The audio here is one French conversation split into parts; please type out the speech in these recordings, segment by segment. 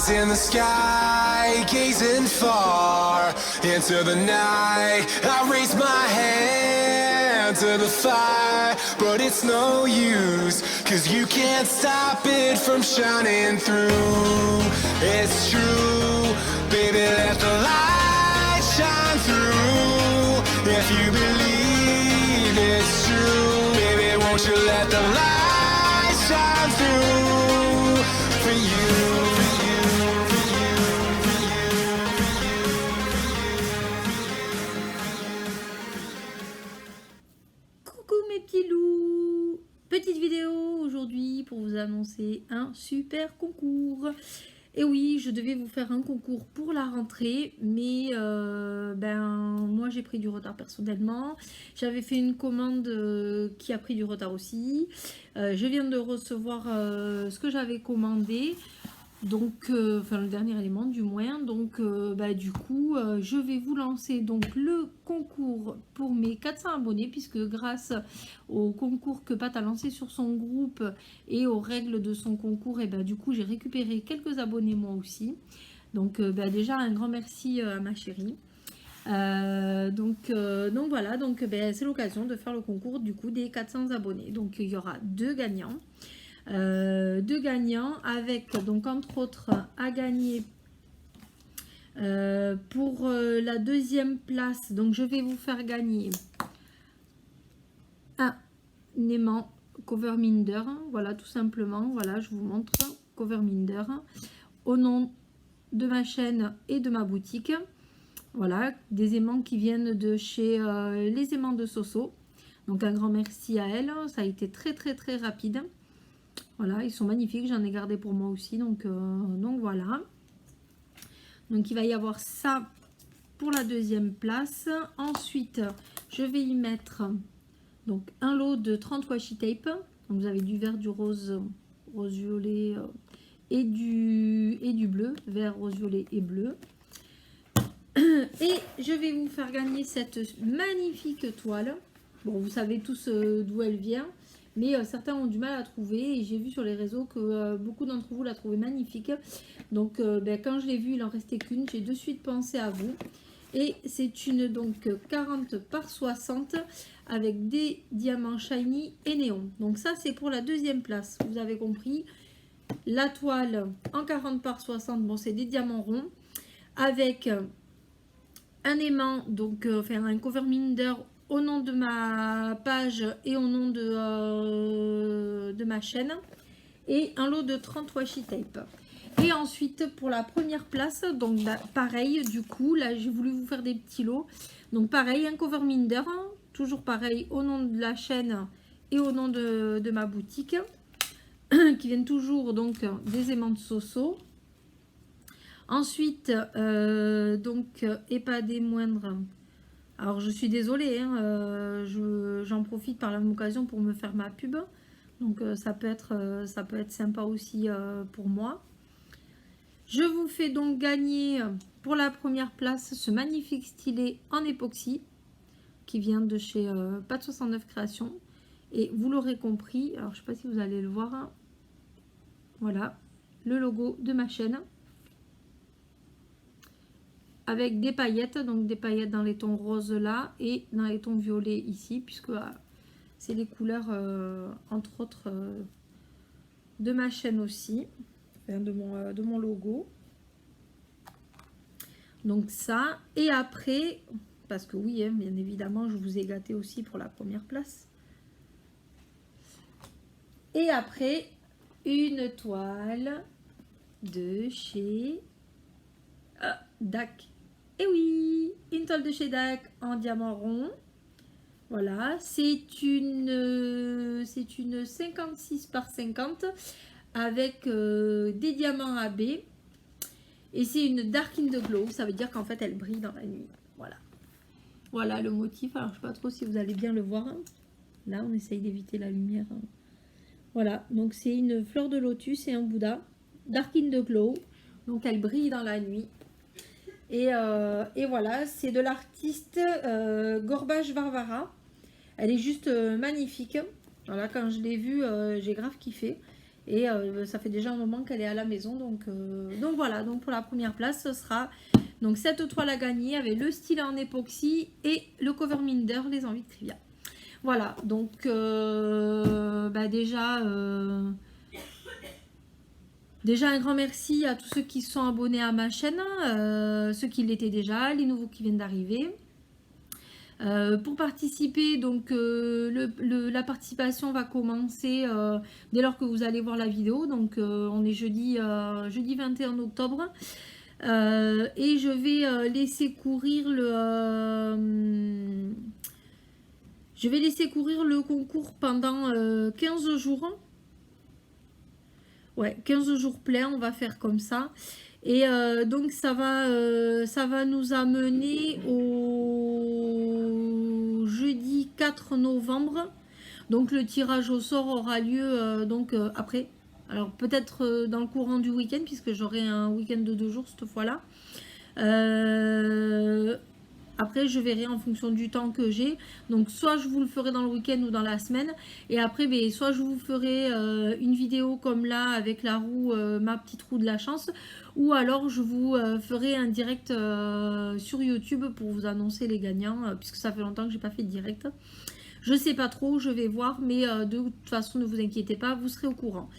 eyes in the sky, gazing far into the night. I raise my hand to the fire, but it's no use, 'cause you can't stop it from shining through. It's true, baby, let the light shine through. If you believe it's true, baby, won't you let the light shine through for you. Coucou mes petits loups, petite vidéo aujourd'hui pour vous annoncer un super concours. Et oui, je devais vous faire un concours pour la rentrée, mais moi j'ai pris du retard personnellement. J'avais fait une commande qui a pris du retard aussi. Je viens de recevoir ce que j'avais commandé. Donc, le dernier élément du moins. Donc, du coup, je vais vous lancer donc le concours pour mes 400 abonnés, puisque grâce au concours que Pat a lancé sur son groupe et aux règles de son concours, et du coup, j'ai récupéré quelques abonnés moi aussi. Donc, déjà, un grand merci à ma chérie. Donc voilà, donc c'est l'occasion de faire le concours du coup des 400 abonnés. Donc, il y aura deux gagnants. Avec donc entre autres à gagner pour la deuxième place. Donc je vais vous faire gagner un aimant cover minder, voilà, tout simplement. Voilà, je vous montre cover minder au nom de ma chaîne et de ma boutique. Voilà, des aimants qui viennent de chez les aimants de Soso. Donc un grand merci à elle, ça a été très rapide. Voilà, ils sont magnifiques, j'en ai gardé pour moi aussi, donc voilà. Donc il va y avoir ça pour la deuxième place. Ensuite, je vais y mettre donc un lot de 30 washi tape. Donc vous avez du vert, du rose, rose violet et du bleu, vert, rose violet et bleu. Et je vais vous faire gagner cette magnifique toile. Bon, vous savez tous d'où elle vient. Mais certains ont du mal à trouver et j'ai vu sur les réseaux que beaucoup d'entre vous la trouvaient magnifique. Donc quand je l'ai vue, il en restait qu'une. J'ai de suite pensé à vous. Et c'est une donc 40 par 60 avec des diamants shiny et néon. Donc ça c'est pour la deuxième place. Vous avez compris. La toile en 40 par 60, bon c'est des diamants ronds. Avec un aimant, donc un cover minder au nom de ma page et au nom de ma chaîne, et un lot de 30 washi tape. Et ensuite pour la première place, donc pareil, du coup là j'ai voulu vous faire des petits lots. Donc pareil, un cover minder, toujours pareil au nom de la chaîne et au nom de ma boutique, qui viennent toujours donc des aimants de Soso. Ensuite et pas des moindres. Alors je suis désolée, j'en profite par la même occasion pour me faire ma pub. Donc ça peut être sympa aussi pour moi. Je vous fais donc gagner pour la première place ce magnifique stylet en époxy qui vient de chez Pat 69 Créations. Et vous l'aurez compris, alors je ne sais pas si vous allez le voir. Voilà, le logo de ma chaîne. Avec des paillettes, donc des paillettes dans les tons roses là et dans les tons violets ici, puisque c'est les couleurs entre autres de ma chaîne aussi, de mon logo. Donc ça, et après, parce que oui, bien évidemment, je vous ai gâté aussi pour la première place. Et après, une toile de chez DAC. Et oui, une toile de chez DAC en diamant rond. Voilà, c'est une 56 par 50 avec des diamants AB. Et c'est une Dark in the Glow, ça veut dire qu'en fait elle brille dans la nuit. Voilà. Voilà le motif. Alors je ne sais pas trop si vous allez bien le voir. Là, on essaye d'éviter la lumière. Voilà, donc c'est une fleur de lotus et un Bouddha. Dark in the Glow. Donc elle brille dans la nuit. Et voilà, c'est de l'artiste Gorbage Varvara. Elle est juste magnifique. Voilà, quand je l'ai vue, j'ai grave kiffé. Et ça fait déjà un moment qu'elle est à la maison. Donc voilà, donc pour la première place, ce sera donc cette toile à gagner avec le stylet en époxy et le cover minder, les envies de trivia. Voilà, donc déjà un grand merci à tous ceux qui sont abonnés à ma chaîne, ceux qui l'étaient déjà, les nouveaux qui viennent d'arriver. Pour participer, donc la participation va commencer dès lors que vous allez voir la vidéo. Donc on est jeudi 21 octobre. Et je vais laisser courir le concours pendant 15 jours. Ouais, 15 jours pleins, on va faire comme ça. Et donc ça va nous amener au jeudi 4 novembre. Donc le tirage au sort aura lieu après. Alors peut-être dans le courant du week-end, puisque j'aurai un week-end de 2 jours cette fois-là. Après, je verrai en fonction du temps que j'ai. Donc, soit je vous le ferai dans le week-end ou dans la semaine. Et après, soit je vous ferai une vidéo comme là, avec la roue, ma petite roue de la chance. Ou alors, je vous ferai un direct sur YouTube pour vous annoncer les gagnants. Puisque ça fait longtemps que j'ai pas fait de direct. Je sais pas trop, je vais voir. Mais de toute façon, ne vous inquiétez pas, vous serez au courant.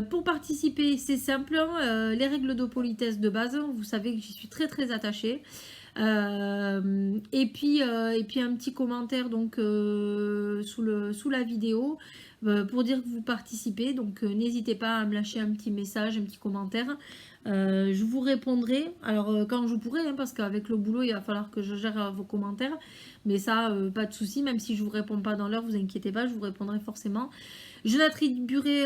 Pour participer, c'est simple. Les règles de politesse de base. Vous savez que j'y suis très très attachée. Et puis un petit commentaire donc sous la vidéo pour dire que vous participez. Donc n'hésitez pas à me lâcher un petit message, un petit commentaire. Je vous répondrai. Alors quand je pourrai, parce qu'avec le boulot il va falloir que je gère vos commentaires. Mais ça, pas de souci. Même si je vous réponds pas dans l'heure, vous inquiétez pas, je vous répondrai forcément. Je n'attribuerai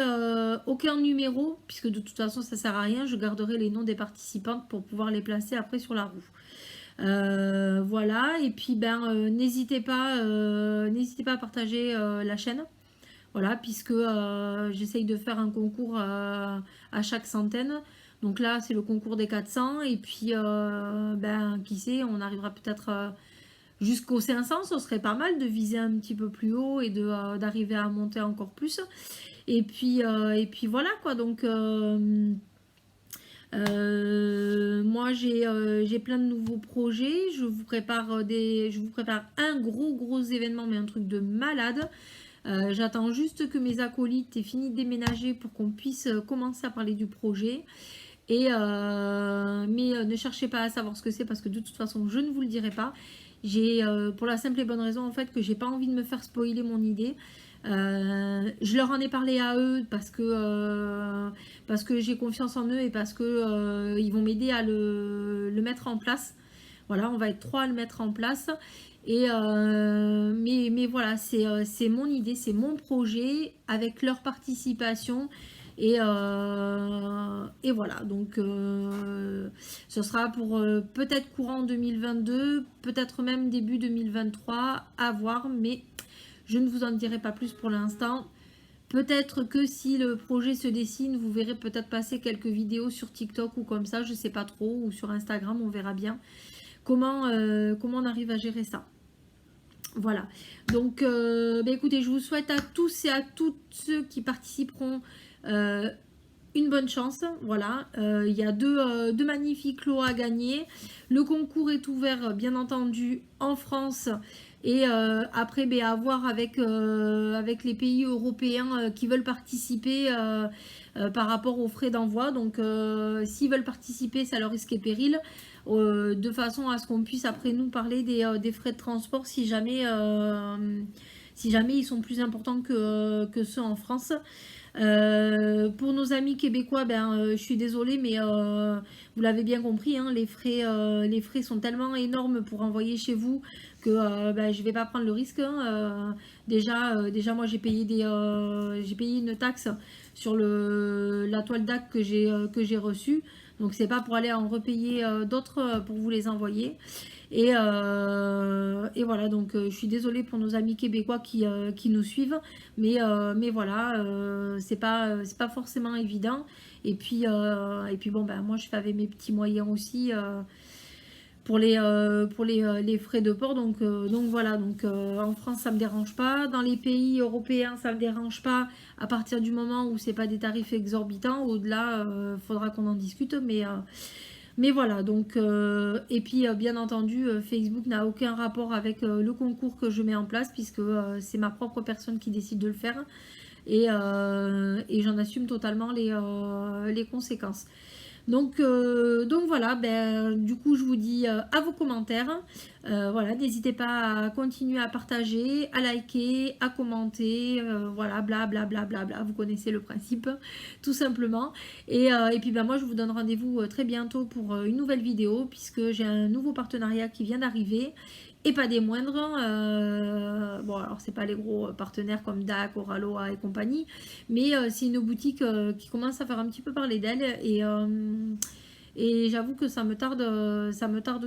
aucun numéro puisque de toute façon ça sert à rien. Je garderai les noms des participantes pour pouvoir les placer après sur la roue. Voilà, et puis n'hésitez pas à partager la chaîne, voilà, puisque j'essaye de faire un concours à chaque centaine. Donc là c'est le concours des 400 et puis qui sait, on arrivera peut-être jusqu'aux 500. Ce serait pas mal de viser un petit peu plus haut et d'arriver à monter encore plus. Et puis voilà quoi. Donc moi j'ai plein de nouveaux projets. Je vous prépare un gros événement, mais un truc de malade. J'attends juste que mes acolytes aient fini de déménager pour qu'on puisse commencer à parler du projet. Mais ne cherchez pas à savoir ce que c'est parce que de toute façon je ne vous le dirai pas. J'ai pour la simple et bonne raison en fait que j'ai pas envie de me faire spoiler mon idée. Je leur en ai parlé à eux parce que j'ai confiance en eux et parce que ils vont m'aider à le mettre en place. Voilà, on va être 3 à le mettre en place. Et mais voilà, c'est mon idée, c'est mon projet avec leur participation. Et voilà, donc ce sera pour peut-être courant 2022, peut-être même début 2023, à voir, mais je ne vous en dirai pas plus pour l'instant. Peut-être que si le projet se dessine, vous verrez peut-être passer quelques vidéos sur TikTok ou comme ça, je ne sais pas trop, ou sur Instagram, on verra bien comment on arrive à gérer ça. Voilà, donc écoutez, je vous souhaite à tous et à toutes ceux qui participeront une bonne chance. Voilà, il y a deux magnifiques lots à gagner. Le concours est ouvert bien entendu en France et après à voir avec les pays européens qui veulent participer par rapport aux frais d'envoi. Donc s'ils veulent participer, c'est à leur risque et péril, de façon à ce qu'on puisse après nous parler des frais de transport si jamais ils sont plus importants que ceux en France. Pour nos amis québécois, je suis désolée, mais vous l'avez bien compris, hein, les frais sont tellement énormes pour envoyer chez vous que je vais pas prendre le risque. Hein. Déjà moi j'ai payé une taxe sur la toile DAC que j'ai reçue, donc c'est pas pour aller en repayer d'autres pour vous les envoyer. Et voilà, donc je suis désolée pour nos amis québécois qui nous suivent, mais voilà, c'est pas forcément évident. Et puis bon, moi je fais avec mes petits moyens aussi les frais de port. Donc voilà, en France ça me dérange pas, dans les pays européens ça me dérange pas à partir du moment où c'est pas des tarifs exorbitants. Au-delà, faudra qu'on en discute, mais voilà. Donc et puis bien entendu, Facebook n'a aucun rapport avec le concours que je mets en place, puisque c'est ma propre personne qui décide de le faire, et j'en assume totalement les conséquences. Donc voilà, du coup je vous dis à vos commentaires. Voilà, n'hésitez pas à continuer à partager, à liker, à commenter, voilà, bla bla bla bla bla, vous connaissez le principe, tout simplement. Et puis moi je vous donne rendez-vous très bientôt pour une nouvelle vidéo, puisque j'ai un nouveau partenariat qui vient d'arriver. Et pas des moindres. Bon, alors c'est pas les gros partenaires comme DAC, Oraloa et compagnie, mais c'est une boutique qui commence à faire un petit peu parler d'elle, et j'avoue que ça me tarde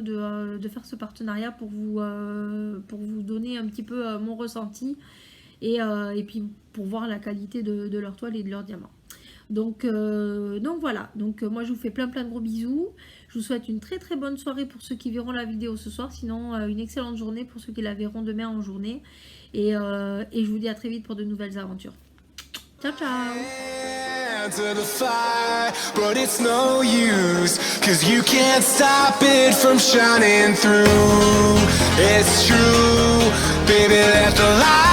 de faire ce partenariat pour vous donner un petit peu mon ressenti, et puis pour voir la qualité de leur toile et de leurs diamants. Donc voilà, moi je vous fais plein de gros bisous. Je vous souhaite une très bonne soirée pour ceux qui verront la vidéo ce soir, sinon une excellente journée pour ceux qui la verront demain en journée, et je vous dis à très vite pour de nouvelles aventures. Ciao ciao. To the fire, but it's no use, 'cause you can't stop it from shining through. It's true, baby, let the light